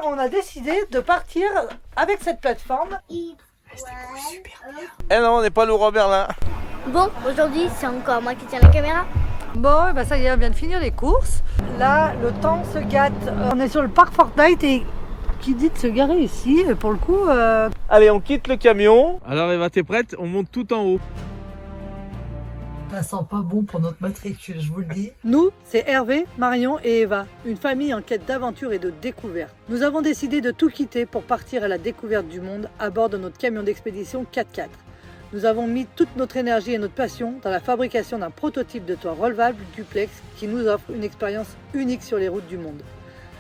On a décidé de partir avec cette plateforme. Eh non, on n'est pas Leroy Merlin. Bon, aujourd'hui c'est encore moi qui tiens la caméra. Bon, bah ça y est, on vient de finir les courses. Là, le temps se gâte. On est sur le parc Fortnite et qui dit de se garer ici, et pour le coup... Allez, on quitte le camion. Alors Eva, t'es prête? On monte tout en haut. Ça sent pas bon pour notre matricule, je vous le dis. Nous, c'est Hervé, Marion et Eva, une famille en quête d'aventure et de découverte. Nous avons décidé de tout quitter pour partir à la découverte du monde à bord de notre camion d'expédition 4x4. Nous avons mis toute notre énergie et notre passion dans la fabrication d'un prototype de toit relevable duplex qui nous offre une expérience unique sur les routes du monde.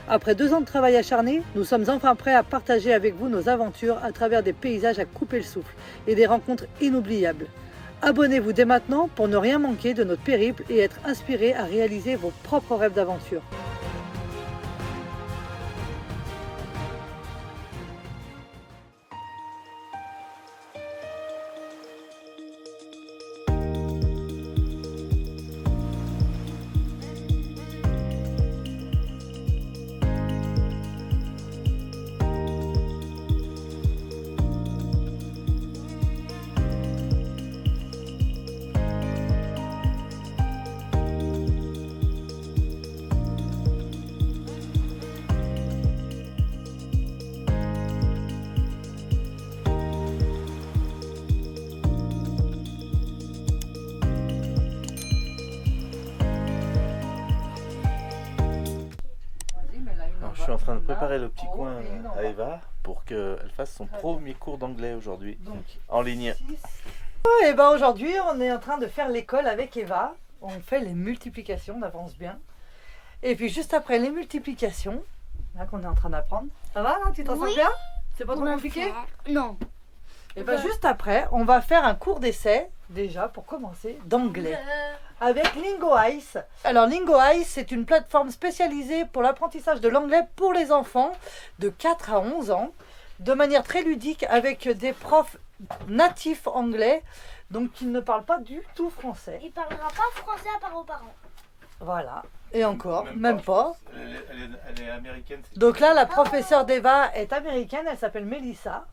Après 2 ans de travail acharné, nous sommes enfin prêts à partager avec vous nos aventures à travers des paysages à couper le souffle et des rencontres inoubliables. Abonnez-vous dès maintenant pour ne rien manquer de notre périple et être inspiré à réaliser vos propres rêves d'aventure. Alors, je suis en train de préparer le petit coin à Eva pour qu'elle fasse son premier cours d'anglais aujourd'hui, en ligne. Et ben aujourd'hui, on est en train de faire l'école avec Eva. On fait les multiplications, on avance bien. Et puis juste après les multiplications, là qu'on est en train d'apprendre. Ça va là, tu t'en sens bien? C'est pas trop compliqué? Non. Et bien juste après, on va faire un cours d'essai, déjà pour commencer, d'anglais. Avec Lingo Ice. Alors Lingo Ice, c'est une plateforme spécialisée pour l'apprentissage de l'anglais pour les enfants de 4 à 11 ans, de manière très ludique avec des profs natifs anglais, donc qui ne parlent pas du tout français. Il ne parlera pas français à part aux parents. Voilà. Et encore, même pas. Elle est américaine. Donc là, la professeure d'Eva est américaine, elle s'appelle Melissa.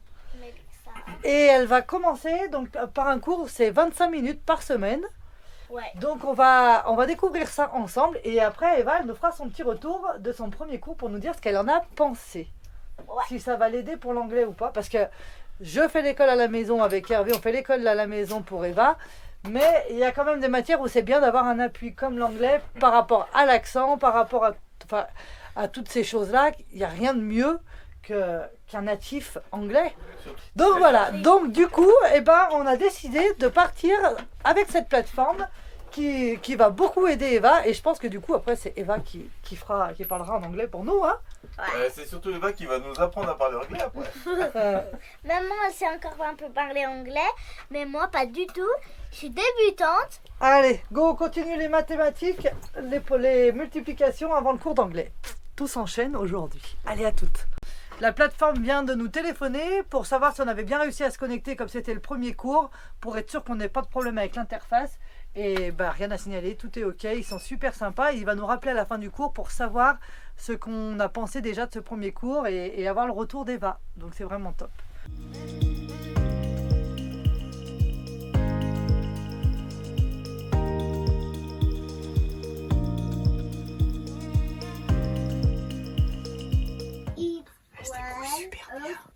Et elle va commencer donc par un cours, c'est 25 minutes par semaine. Ouais. Donc on va découvrir ça ensemble et après Eva elle nous fera son petit retour de son premier cours pour nous dire ce qu'elle en a pensé. Ouais. Si ça va l'aider pour l'anglais ou pas, parce que je fais l'école à la maison avec Hervé, on fait l'école à la maison pour Eva, mais il y a quand même des matières où c'est bien d'avoir un appui comme l'anglais par rapport à l'accent, par rapport à toutes ces choses-là. Il n'y a rien de mieux qu'un natif anglais. Donc voilà, donc du coup, on a décidé de partir avec cette plateforme qui va beaucoup aider Eva, et je pense que du coup après c'est Eva qui parlera en anglais pour nous, hein. C'est surtout Eva qui va nous apprendre à parler anglais après. Maman elle sait encore un peu parler anglais, mais moi pas du tout. Je suis débutante. Allez, go, on continue les mathématiques, les multiplications avant le cours d'anglais. Tout s'enchaîne aujourd'hui. Allez, à toutes. La plateforme vient de nous téléphoner pour savoir si on avait bien réussi à se connecter comme c'était le premier cours, pour être sûr qu'on n'ait pas de problème avec l'interface. Et rien à signaler, tout est ok, ils sont super sympas. Il va nous rappeler à la fin du cours pour savoir ce qu'on a pensé déjà de ce premier cours et avoir le retour d'Eva. Donc c'est vraiment top.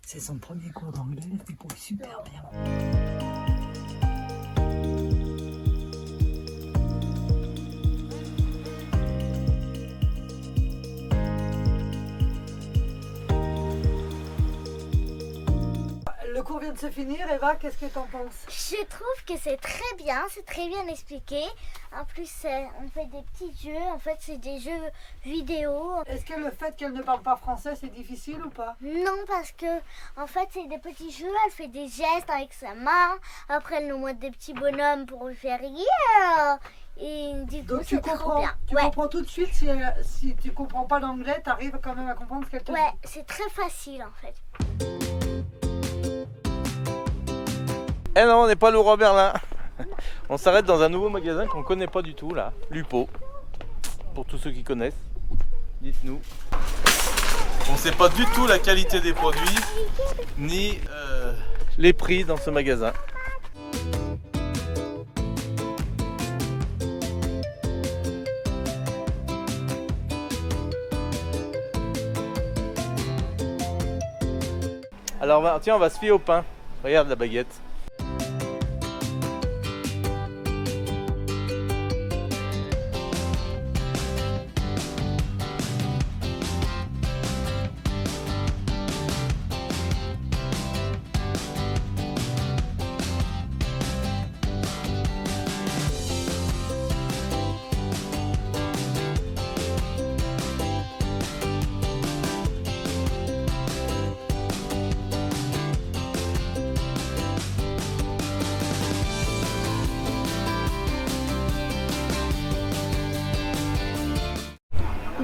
C'est son premier cours d'anglais, il se débrouille super bien. Le cours vient de se finir, Eva, qu'est-ce que tu en penses? Je trouve que c'est très bien expliqué. En plus, on fait des petits jeux, en fait c'est des jeux vidéo. Est-ce que le fait qu'elle ne parle pas français, c'est difficile ou pas? Non, parce que en fait c'est des petits jeux, elle fait des gestes avec sa main, après elle nous montre des petits bonhommes pour lui faire yeah. Et du coup donc tu comprends, comprends tout de suite, si tu comprends pas l'anglais, tu arrives quand même à comprendre ce qu'elle te dit. Ouais, c'est très facile en fait. Eh non, on n'est pas Leroy Merlin. On s'arrête dans un nouveau magasin qu'on connaît pas du tout là, Lupo. Pour tous ceux qui connaissent, dites-nous. On ne sait pas du tout la qualité des produits, ni les prix dans ce magasin. Alors tiens, on va se fier au pain. Regarde la baguette.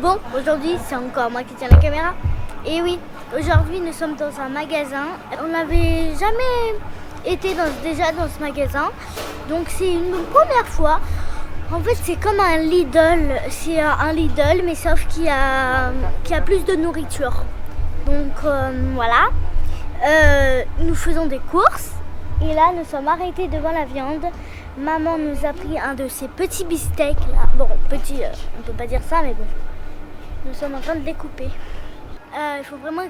Bon, aujourd'hui c'est encore moi qui tiens la caméra. Et oui, aujourd'hui nous sommes dans un magasin. On n'avait jamais été déjà dans ce magasin. Donc c'est une première fois. En fait c'est comme un Lidl. C'est un Lidl mais sauf qu'il a plus de nourriture. Donc voilà. Nous faisons des courses. Et là nous sommes arrêtés devant la viande. Maman nous a pris un de ces petits bistecs là. Bon, petit, on peut pas dire ça mais bon. Nous sommes en train de découper. Il faut vraiment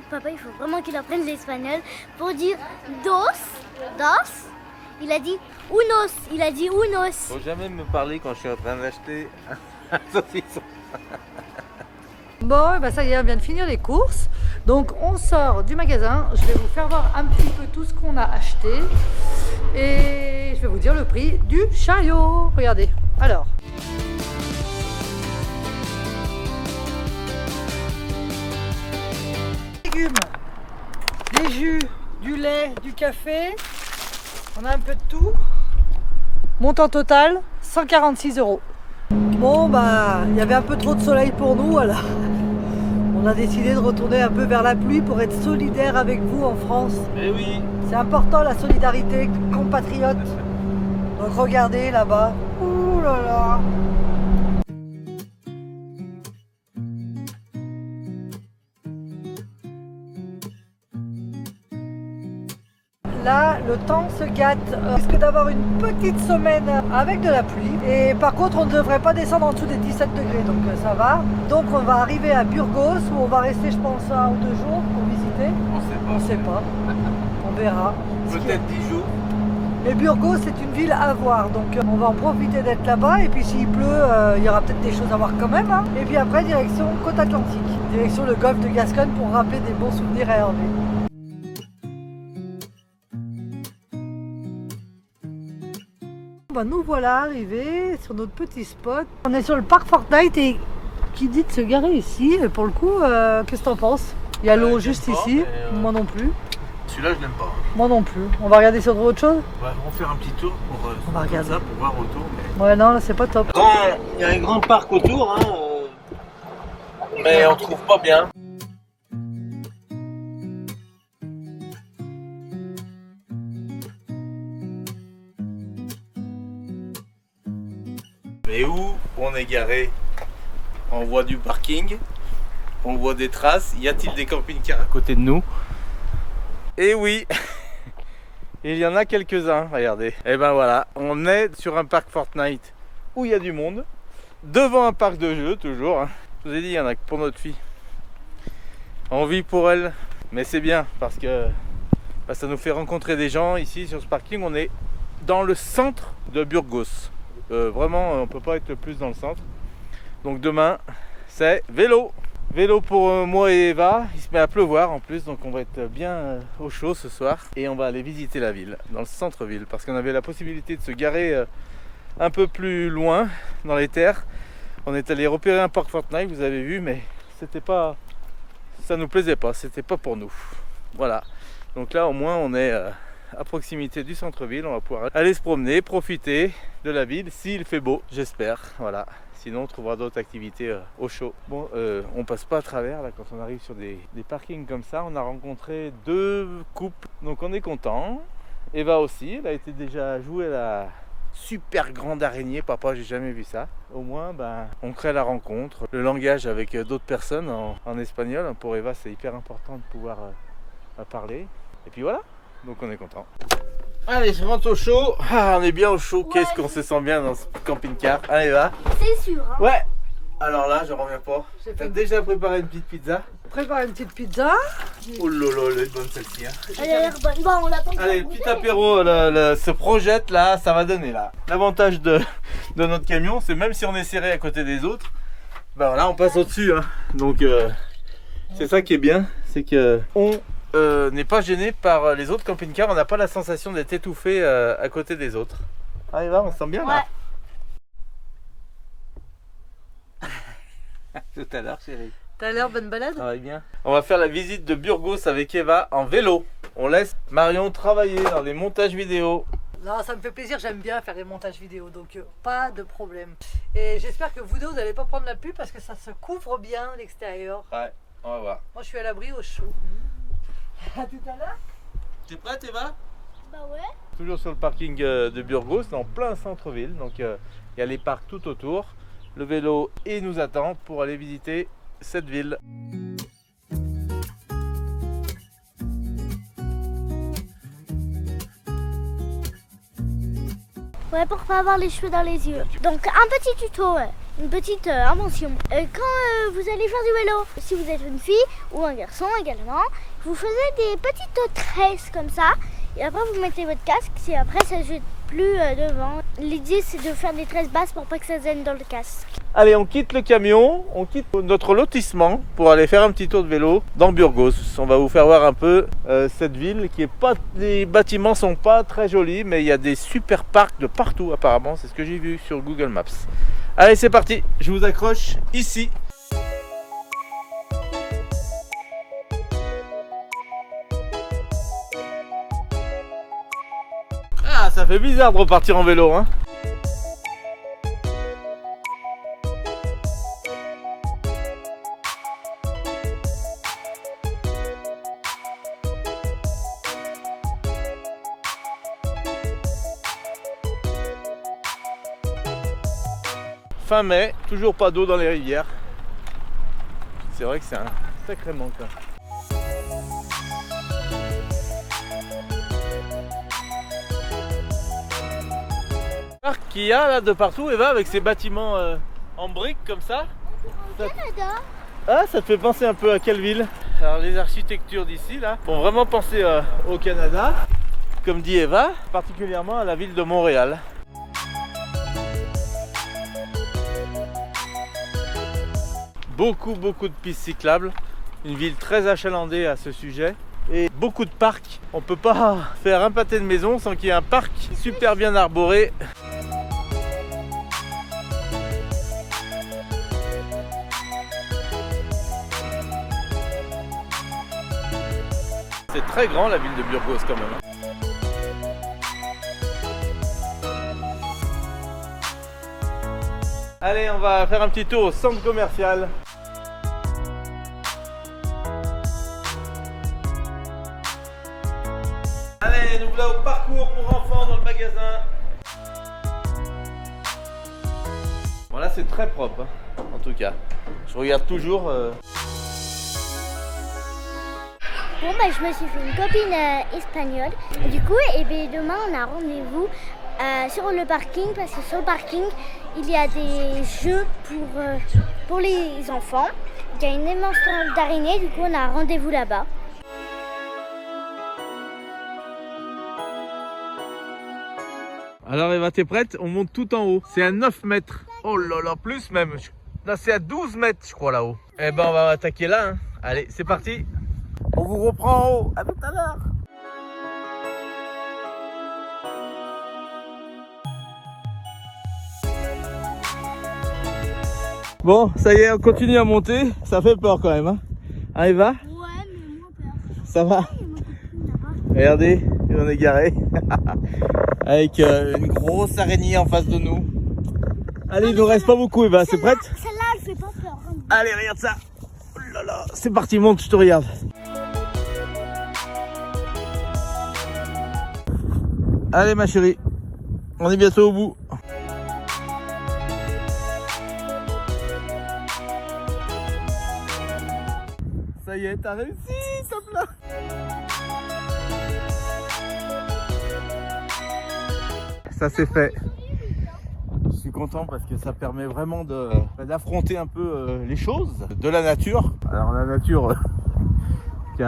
qu'il apprenne l'espagnol pour dire dos. Il a dit unos. Faut jamais me parler quand je suis en train d'acheter un saucisson. Bon, ben ça y est, on vient de finir les courses. Donc on sort du magasin. Je vais vous faire voir un petit peu tout ce qu'on a acheté. Et je vais vous dire le prix du chariot. Regardez. Alors. Des jus, du lait, du café, on a un peu de tout. Montant total 146 €. Bon bah il y avait un peu trop de soleil pour nous, alors on a décidé de retourner un peu vers la pluie pour être solidaire avec vous en France. Mais oui, c'est important la solidarité, compatriotes. Donc regardez là-bas, ouh là là. Là, le temps se gâte. On risque d'avoir une petite semaine avec de la pluie. Et par contre, on ne devrait pas descendre en dessous des 17 degrés. Donc ça va. Donc on va arriver à Burgos où on va rester, je pense, 1 ou 2 jours pour visiter. On sait pas. On verra. Peut-être 10 jours. Mais Burgos, c'est une ville à voir. Donc on va en profiter d'être là-bas. Et puis s'il pleut, il y aura peut-être des choses à voir quand même. Hein. Et puis après, direction côte atlantique. Direction le golfe de Gascogne pour rappeler des bons souvenirs à Hervé. Nous voilà arrivés sur notre petit spot. On est sur le parc Fortnite et qui dit de se garer ici. Et pour le coup, qu'est-ce que t'en penses? Il y a l'eau juste ici. Moi non plus. Celui-là, je l'aime pas. Moi non plus. On va regarder sur autre chose? On va faire un petit tour pour, on va regarder ça, pour voir autour. Mais... ouais, non, là c'est pas top. Il y a un grand parc autour, hein, mais on trouve pas bien. Mais où on est garé? On voit du parking, on voit des traces. Y a-t-il des camping-cars à côté de nous? Eh oui, il y en a quelques-uns, regardez. Et ben voilà, on est sur un parc Fortnite où il y a du monde, devant un parc de jeux toujours. Hein. Je vous ai dit, il y en a que pour notre fille. On vit pour elle, mais c'est bien parce que bah, ça nous fait rencontrer des gens ici sur ce parking. On est dans le centre de Burgos. Vraiment, on peut pas être plus dans le centre. Donc demain, c'est vélo. Vélo pour moi et Eva. Il se met à pleuvoir en plus, donc on va être bien au chaud ce soir. Et on va aller visiter la ville, dans le centre-ville, parce qu'on avait la possibilité de se garer un peu plus loin, dans les terres. On est allé repérer un parc Fortnite, vous avez vu, mais c'était pas, ça nous plaisait pas, c'était pas pour nous. Voilà. Donc là, au moins, on est à proximité du centre-ville. On va pouvoir aller se promener, profiter de la ville s'il fait beau, j'espère. Voilà. Sinon on trouvera d'autres activités au chaud. Bon, on passe pas à travers là quand on arrive sur des parkings comme ça. On a rencontré 2 couples, donc on est content. Eva aussi, elle a été déjà jouer super grande araignée. Papa, j'ai jamais vu ça. Au moins, on crée la rencontre, le langage avec d'autres personnes en espagnol. Pour Eva, c'est hyper important de pouvoir parler. Et puis voilà, donc on est content. Allez, je rentre au chaud. On est bien au chaud. Ouais. Qu'est-ce qu'on se sent bien dans ce camping-car. Allez, Eva. C'est sûr. Hein. Ouais. Alors là, je reviens pas. T'as déjà préparé une petite pizza? Préparer une petite pizza. Oh là là, elle est bonne celle-ci. Hein. Elle a l'air bonne. Bon, on l'attend. Allez, le petit apéro se projette là, ça va donner là. L'avantage de notre camion, c'est même si on est serré à côté des autres, là on passe au-dessus. Hein. Donc c'est ça qui est bien, c'est que on n'est pas gêné par les autres camping-cars, on n'a pas la sensation d'être étouffé à côté des autres. Allez, va, on se sent bien là. Tout à l'heure, chérie. T'as l'air bonne balade? Ça va bien. On va faire la visite de Burgos avec Eva en vélo. On laisse Marion travailler dans les montages vidéo. Non, ça me fait plaisir, j'aime bien faire les montages vidéo, donc pas de problème. Et j'espère que vous deux, vous n'allez pas prendre la pluie parce que ça se couvre bien l'extérieur. Ouais, on va voir. Moi, je suis à l'abri au chaud. À tout à l'heure. T'es prête, Eva? Bah ouais. Toujours sur le parking de Burgos, en plein centre-ville. Donc il y a les parcs tout autour. Le vélo, il nous attend pour aller visiter cette ville. Ouais, pour pas avoir les cheveux dans les yeux. Donc un petit tuto, une petite invention. Quand vous allez faire du vélo, si vous êtes une fille ou un garçon également, vous faisiez des petites tresses comme ça. Et après vous mettez votre casque, et après ça ne jette plus devant. L'idée c'est de faire des tresses basses pour pas que ça gêne dans le casque. Allez, on quitte le camion, on quitte notre lotissement pour aller faire un petit tour de vélo dans Burgos. On va vous faire voir un peu cette ville qui est pas, les bâtiments sont pas très jolis, mais il y a des super parcs de partout apparemment, c'est ce que j'ai vu sur Google Maps. Allez, c'est parti, je vous accroche ici. Ah, ça fait bizarre de repartir en vélo, hein. Fin mai, toujours pas d'eau dans les rivières. C'est vrai que c'est un sacré manque. Hein. Parc qu'il y a là de partout, Eva, avec ces bâtiments en briques comme ça. Canada. Ah, ça te fait penser un peu à quelle ville? Alors les architectures d'ici là font vraiment penser au Canada, comme dit Eva, particulièrement à la ville de Montréal. Beaucoup de pistes cyclables, une ville très achalandée à ce sujet et beaucoup de parcs. On peut pas faire un pâté de maison sans qu'il y ait un parc super bien arboré. C'est très grand la ville de Burgos quand même. Allez, on va faire un petit tour au centre commercial. Allez, nous voilà au parcours pour enfants dans le magasin. Voilà, c'est très propre, hein, en tout cas. Je regarde toujours. Bon, je me suis fait une copine espagnole. Et du coup, demain, on a rendez-vous sur le parking parce que sur le parking, il y a des jeux pour les enfants. Il y a une immense toile d'araignée, du coup, on a rendez-vous là-bas. Alors Eva, t'es prête? On monte tout en haut. C'est à 9 mètres. Oh là là, plus même. Là, c'est à 12 mètres, je crois, là-haut. Eh ben, on va attaquer là. Hein. Allez, c'est parti. On vous reprend en haut. À tout à l'heure. Bon, ça y est, on continue à monter. Ça fait peur quand même. Hein, Eva? Ouais, mais moins peur. Ça va? Regardez, on est garé. Avec une grosse araignée en face de nous. Allez, il nous reste pas beaucoup, Eva, c'est prête? Celle-là, elle fait pas peur. Hein. Allez, regarde ça. Oh là là, c'est parti, monte, je te regarde. Allez, ma chérie. On est bientôt au bout. Ça y est, t'as réussi, top là. Ça c'est fait. Je suis content parce que ça permet vraiment d'affronter un peu les choses de la nature. Alors la nature, c'est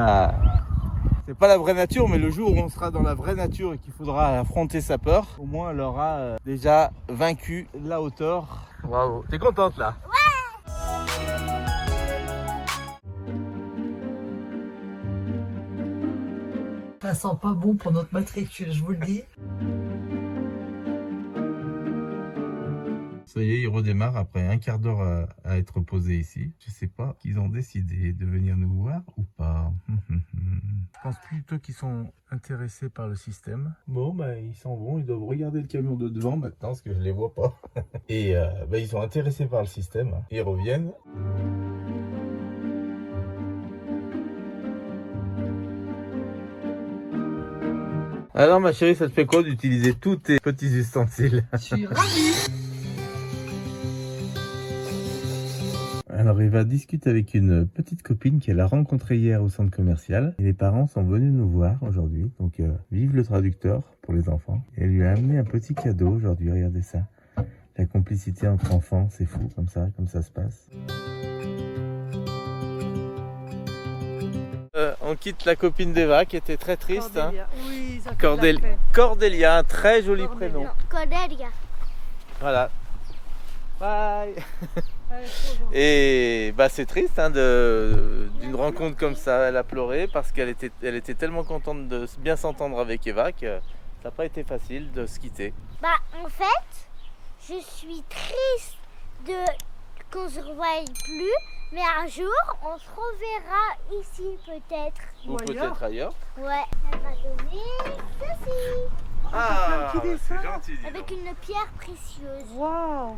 pas la vraie nature, mais le jour où on sera dans la vraie nature et qu'il faudra affronter sa peur, au moins elle aura déjà vaincu la hauteur. Bravo. T'es contente là? Ouais. Ça sent pas bon pour notre matricule, je vous le dis. Ça y est, il redémarre après un quart d'heure à être posé ici. Je sais pas qu'ils ont décidé de venir nous voir ou pas. Je pense plutôt qu'ils sont intéressés par le système. Bon, bah ils s'en vont, ils doivent regarder le camion de devant maintenant parce que je les vois pas. Et ils sont intéressés par le système. Ils reviennent. Alors ma chérie, ça te fait quoi d'utiliser tous tes petits ustensiles? Je suis ravie. Alors Eva discute avec une petite copine qu'elle a rencontrée hier au centre commercial. Et les parents sont venus nous voir aujourd'hui. Donc vive le traducteur pour les enfants. Et elle lui a amené un petit cadeau aujourd'hui, regardez ça. La complicité entre enfants, c'est fou comme ça se passe. On quitte la copine d'Eva qui était très triste. Cordélia. Hein. Oui, ça fait Cordélia, un très joli prénom. Cordélia. Voilà. Bye. Et bah c'est triste hein, d'une rencontre comme ça. Elle a pleuré parce qu'elle était tellement contente de bien s'entendre avec Eva que ça n'a pas été facile de se quitter. Bah en fait, je suis triste qu'on se revoie plus, mais un jour on se reverra ici peut-être. Ou peut-être ailleurs. Ouais. Elle m'a donné ceci. Ah, c'est gentil. Avec une pierre précieuse. Waouh.